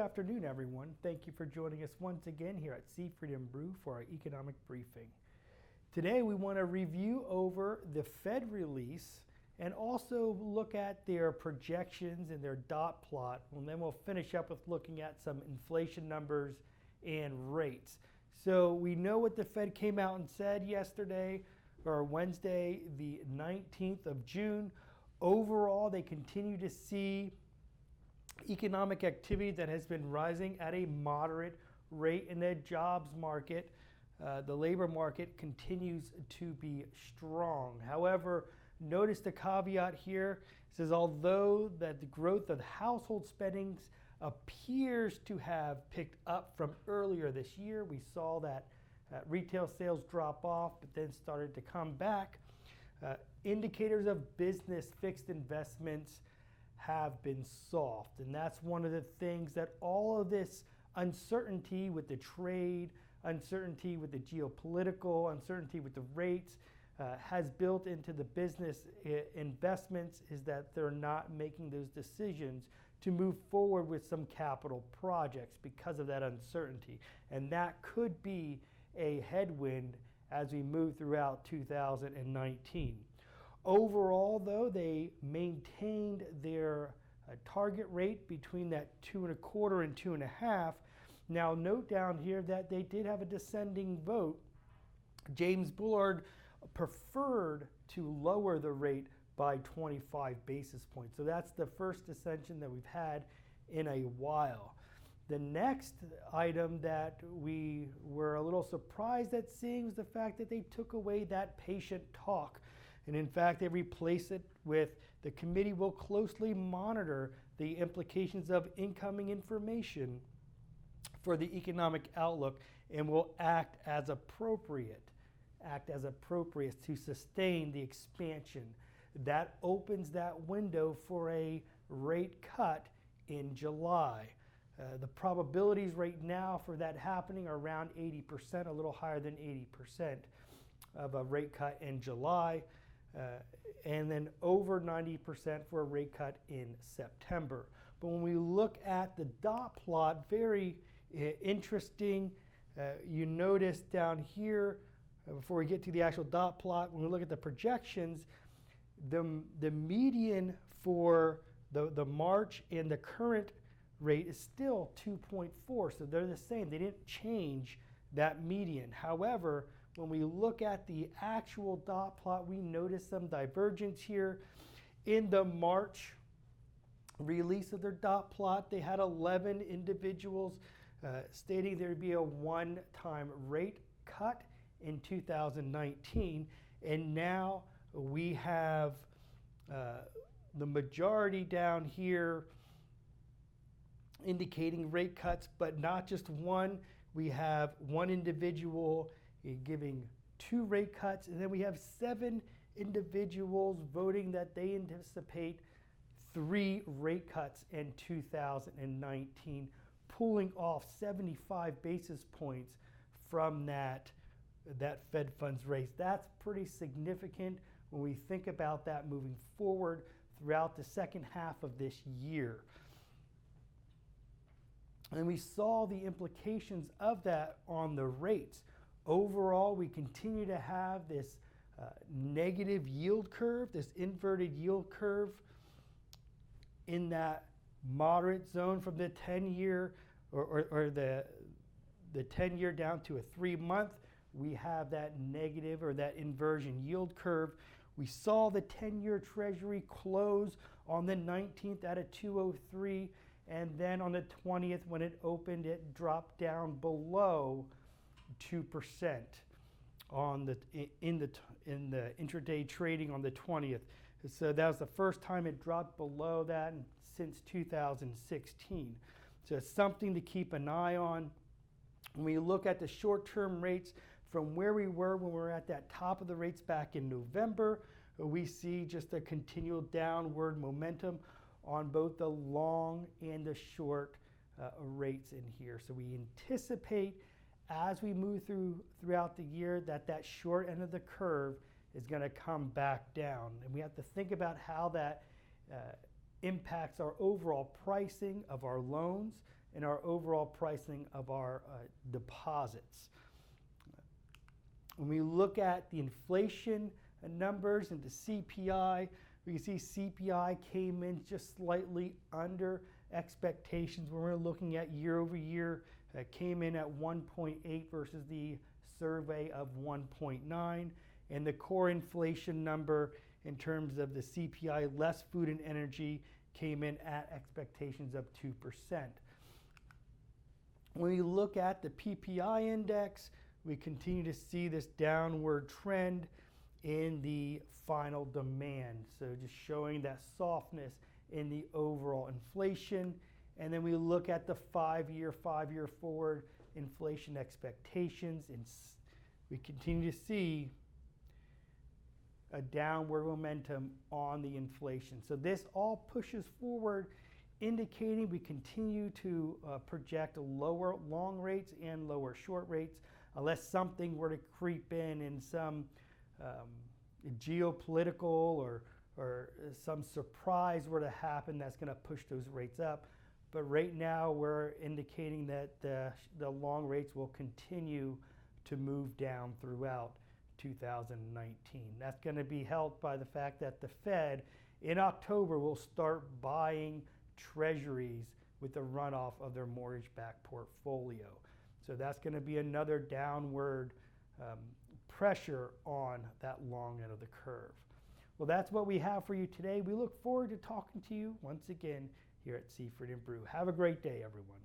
afternoon, everyone. Thank you for joining us once again here at Seafried and Brew for our economic briefing. Today we want to review over the Fed release and also look at their projections and their dot plot, and then we'll finish up with looking at some inflation numbers and rates. So we know what the Fed came out and said yesterday, or Wednesday, the 19th of June. Overall, they continue to see economic activity that has been rising at a moderate rate in the jobs market. The labor market continues to be strong. However, notice the caveat here. It says, although that the growth of household spendings appears to have picked up from earlier this year, we saw that retail sales drop off, but then started to come back. Indicators of business fixed investments have been soft, and that's one of the things that all of this uncertainty with the trade, uncertainty with the geopolitical, uncertainty with the rates has built into the business investments, is that they're not making those decisions to move forward with some capital projects because of that uncertainty. And that could be a headwind as we move throughout 2019. Overall, though, they maintained their target rate between that 2.25 and 2.5. Now, note down here that they did have a descending vote. James Bullard preferred to lower the rate by 25 basis points. So that's the first dissension that we've had in a while. The next item that we were a little surprised at seeing was the fact that they took away that patient talk. And in fact, they replaced it with, the committee will closely monitor the implications of incoming information for the economic outlook and will act as appropriate to sustain the expansion. That opens that window for a rate cut in July. The probabilities right now for that happening are around 80%, a little higher than 80% of a rate cut in July, and then over 90% for a rate cut in September. But when we look at the dot plot, very interesting. You notice down here, before we get to the actual dot plot, when we look at the projections, the median for the March and the current rate is still 2.4, so they're the same. They didn't change that median. However, when we look at the actual dot plot, we notice some divergence here. In the March release of their dot plot, they had 11 individuals stating there would be a one-time rate cut in 2019, and now we have the majority down here indicating rate cuts, but not just one. We have one individual giving 2 rate cuts, and then we have 7 individuals voting that they anticipate 3 rate cuts in 2019, pulling off 75 basis points from that Fed funds rate. That's pretty significant when we think about that moving forward throughout the second half of this year. And we saw the implications of that on the rates. Overall, we continue to have this negative yield curve, this inverted yield curve in that moderate zone from the 10-year or the 10-year down to a 3-month. We have that negative or that inversion yield curve. We saw the 10-year Treasury close on the 19th at a 203. And then on the 20th, when it opened, it dropped down below 2% in the intraday trading on the 20th. So that was the first time it dropped below that since 2016. So it's something to keep an eye on. When we look at the short-term rates from where we were when we were at that top of the rates back in November, we see just a continual downward momentum on both the long and the short rates in here. So we anticipate as we move throughout the year that short end of the curve is going to come back down. And we have to think about how that impacts our overall pricing of our loans, in our overall pricing of our deposits. When we look at the inflation numbers and the CPI, we can see CPI came in just slightly under expectations. When we're looking at year over year, came in at 1.8 versus the survey of 1.9. And the core inflation number in terms of the CPI less food and energy came in at expectations of 2%. When we look at the PPI index, we continue to see this downward trend in the final demand. So just showing that softness in the overall inflation. And then we look at the five-year forward inflation expectations, and we continue to see a downward momentum on the inflation. So this all pushes forward, indicating we continue to project lower long rates and lower short rates, unless something were to creep in some geopolitical or some surprise were to happen that's going to push those rates up. But right now we're indicating that the long rates will continue to move down throughout 2019. That's going to be helped by the fact that the Fed in October will start buying treasuries with the runoff of their mortgage-backed portfolio. So that's going to be another downward pressure on that long end of the curve. Well, that's what we have for you today. We look forward to talking to you once again here at Seaford and Brew. Have a great day, everyone.